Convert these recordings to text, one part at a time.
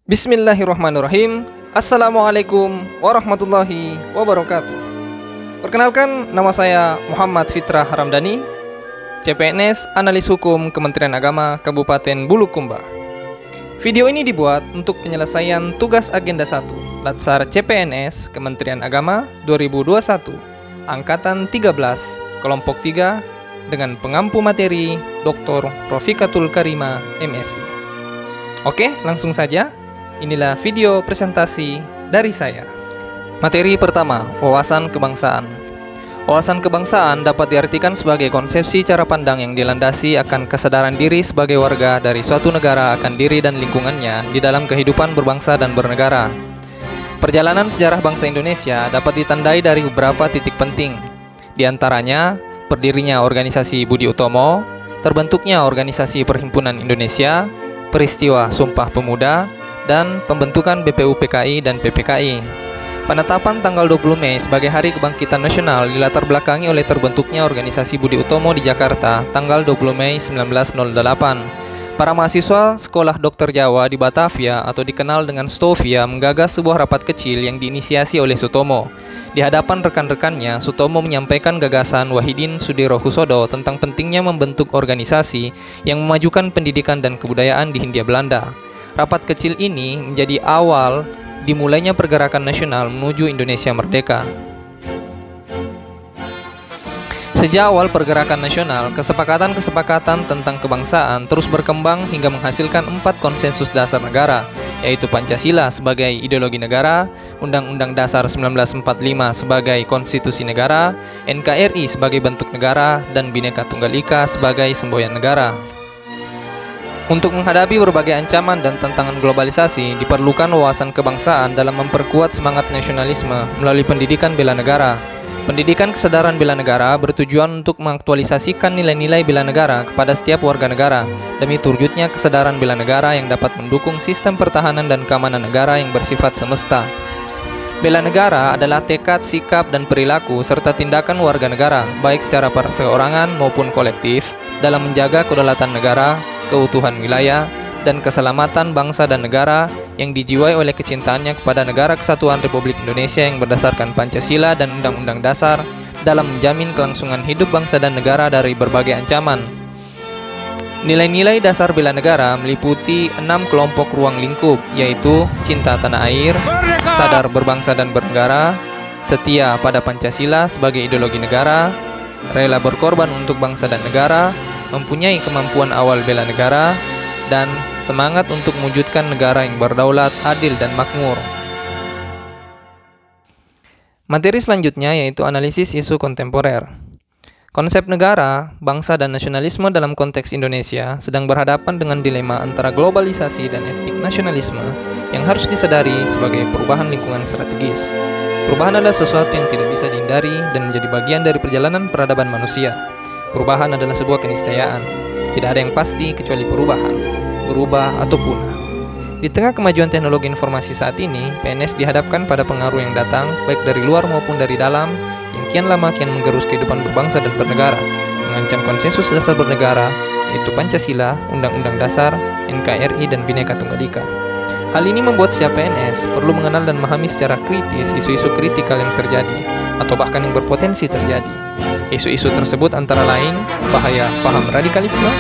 Bismillahirrahmanirrahim. Assalamualaikum warahmatullahi wabarakatuh. Perkenalkan, nama saya Muhammad Fitrah Ramdhani, CPNS Analis Hukum Kementerian Agama Kabupaten Bulukumba. Video ini dibuat untuk penyelesaian tugas agenda 1 Latsar CPNS Kementerian Agama 2021 Angkatan 13 Kelompok 3 dengan pengampu materi Dr. Rofikatul Karima MSI. Oke, langsung saja. Inilah video presentasi dari saya. Materi pertama, wawasan kebangsaan. Wawasan kebangsaan dapat diartikan sebagai konsepsi cara pandang yang dilandasi akan kesadaran diri sebagai warga dari suatu negara akan diri dan lingkungannya di dalam kehidupan berbangsa dan bernegara. Perjalanan sejarah bangsa Indonesia dapat ditandai dari beberapa titik penting. Di antaranya, berdirinya organisasi Budi Utomo, terbentuknya organisasi Perhimpunan Indonesia, peristiwa Sumpah Pemuda, dan pembentukan BPUPKI dan PPKI. Penetapan tanggal 20 Mei sebagai Hari Kebangkitan Nasional dilatar belakangi oleh terbentuknya organisasi Budi Utomo di Jakarta tanggal 20 Mei 1908. Para mahasiswa Sekolah Dokter Jawa di Batavia atau dikenal dengan Stovia menggagas sebuah rapat kecil yang diinisiasi oleh Sutomo. Di hadapan rekan-rekannya, Sutomo menyampaikan gagasan Wahidin Sudirohusodo tentang pentingnya membentuk organisasi yang memajukan pendidikan dan kebudayaan di Hindia Belanda. Rapat kecil ini menjadi awal dimulainya pergerakan nasional menuju Indonesia merdeka. Sejak awal pergerakan nasional, kesepakatan-kesepakatan tentang kebangsaan terus berkembang hingga menghasilkan 4 konsensus dasar negara, yaitu Pancasila sebagai ideologi negara, Undang-Undang Dasar 1945 sebagai konstitusi negara, NKRI sebagai bentuk negara, dan Bhinneka Tunggal Ika sebagai semboyan negara. Untuk menghadapi berbagai ancaman dan tantangan globalisasi, diperlukan wawasan kebangsaan dalam memperkuat semangat nasionalisme melalui pendidikan bela negara. Pendidikan kesadaran bela negara bertujuan untuk mengaktualisasikan nilai-nilai bela negara kepada setiap warga negara, demi terwujudnya kesadaran bela negara yang dapat mendukung sistem pertahanan dan keamanan negara yang bersifat semesta. Bela negara adalah tekad, sikap, dan perilaku serta tindakan warga negara, baik secara perseorangan maupun kolektif, dalam menjaga kedaulatan negara, keutuhan wilayah, dan keselamatan bangsa dan negara yang dijiwai oleh kecintaannya kepada Negara Kesatuan Republik Indonesia yang berdasarkan Pancasila dan Undang-Undang Dasar dalam menjamin kelangsungan hidup bangsa dan negara dari berbagai ancaman. Nilai-nilai dasar bela negara meliputi 6 kelompok ruang lingkup, yaitu cinta tanah air, sadar berbangsa dan bernegara, setia pada Pancasila sebagai ideologi negara, rela berkorban untuk bangsa dan negara, mempunyai kemampuan awal bela negara, dan semangat untuk mewujudkan negara yang berdaulat, adil, dan makmur. Materi selanjutnya yaitu analisis isu kontemporer. Konsep negara, bangsa, dan nasionalisme dalam konteks Indonesia sedang berhadapan dengan dilema antara globalisasi dan etik nasionalisme yang harus disadari sebagai perubahan lingkungan strategis. Perubahan adalah sesuatu yang tidak bisa dihindari dan menjadi bagian dari perjalanan peradaban manusia. Perubahan adalah sebuah keniscayaan. Tidak ada yang pasti kecuali perubahan, berubah atau punah. Di tengah kemajuan teknologi informasi saat ini, PNS dihadapkan pada pengaruh yang datang, baik dari luar maupun dari dalam, yang kian lama kian menggerus kehidupan berbangsa dan bernegara, mengancam konsensus dasar bernegara, yaitu Pancasila, Undang-Undang Dasar, NKRI, dan Bhinneka Tunggal Ika. Hal ini membuat setiap PNS perlu mengenal dan memahami secara kritis isu-isu kritikal yang terjadi, atau bahkan yang berpotensi terjadi. Isu-isu tersebut antara lain bahaya paham radikalisme,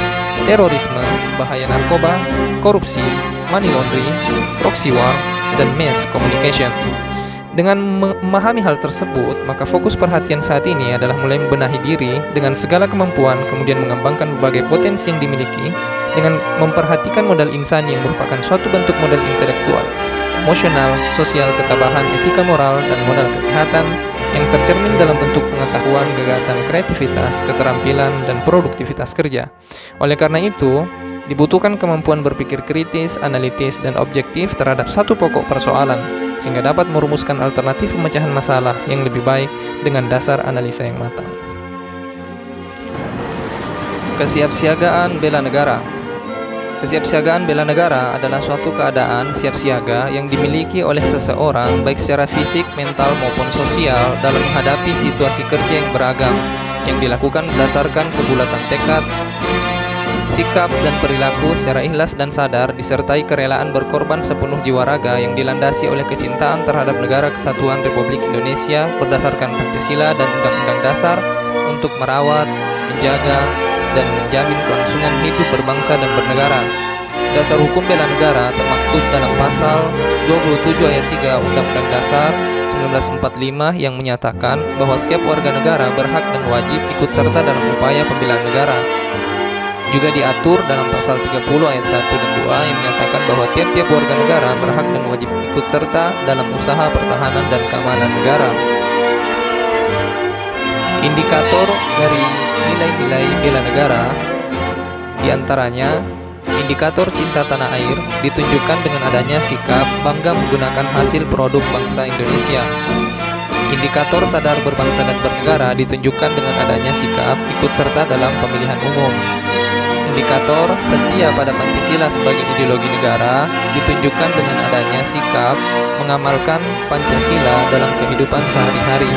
terorisme, bahaya narkoba, korupsi, money laundering, proxy war, dan mass communication. Dengan memahami hal tersebut, maka fokus perhatian saat ini adalah mulai membenahi diri dengan segala kemampuan, kemudian mengembangkan berbagai potensi yang dimiliki dengan memperhatikan modal insani yang merupakan suatu bentuk modal intelektual, emosional, sosial, ketabahan, etika moral, dan modal kesehatan yang tercermin dalam bentuk pengetahuan, gagasan, kreativitas, keterampilan, dan produktivitas kerja. Oleh karena itu, dibutuhkan kemampuan berpikir kritis, analitis, dan objektif terhadap satu pokok persoalan, sehingga dapat merumuskan alternatif pemecahan masalah yang lebih baik dengan dasar analisa yang matang. Kesiapsiagaan bela negara. Kesiapsiagaan bela negara adalah suatu keadaan siap siaga yang dimiliki oleh seseorang baik secara fisik, mental, maupun sosial dalam menghadapi situasi kerja yang beragam yang dilakukan berdasarkan kebulatan tekad, Sikap dan perilaku secara ikhlas dan sadar disertai kerelaan berkorban sepenuh jiwa raga yang dilandasi oleh kecintaan terhadap Negara Kesatuan Republik Indonesia berdasarkan Pancasila dan Undang-Undang Dasar untuk merawat, menjaga, dan menjamin kelangsungan hidup berbangsa dan bernegara. Dasar hukum bela negara termaktub dalam pasal 27 ayat 3 Undang-Undang Dasar 1945 yang menyatakan bahwa setiap warga negara berhak dan wajib ikut serta dalam upaya pembelaan negara. Juga diatur dalam pasal 30 ayat 1 dan 2 yang menyatakan bahwa tiap-tiap warga negara berhak dan wajib ikut serta dalam usaha pertahanan dan keamanan negara. Indikator dari nilai-nilai bela negara diantaranya indikator cinta tanah air ditunjukkan dengan adanya sikap bangga menggunakan hasil produk bangsa Indonesia. Indikator sadar berbangsa dan bernegara ditunjukkan dengan adanya sikap ikut serta dalam pemilihan umum. Indikator setia pada Pancasila sebagai ideologi negara ditunjukkan dengan adanya sikap mengamalkan Pancasila dalam kehidupan sehari-hari.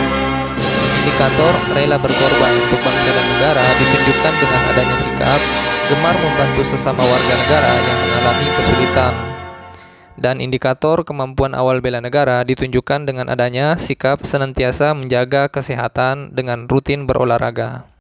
Indikator rela berkorban untuk bangsa dan negara ditunjukkan dengan adanya sikap gemar membantu sesama warga negara yang mengalami kesulitan. Dan indikator kemampuan awal bela negara ditunjukkan dengan adanya sikap senantiasa menjaga kesehatan dengan rutin berolahraga.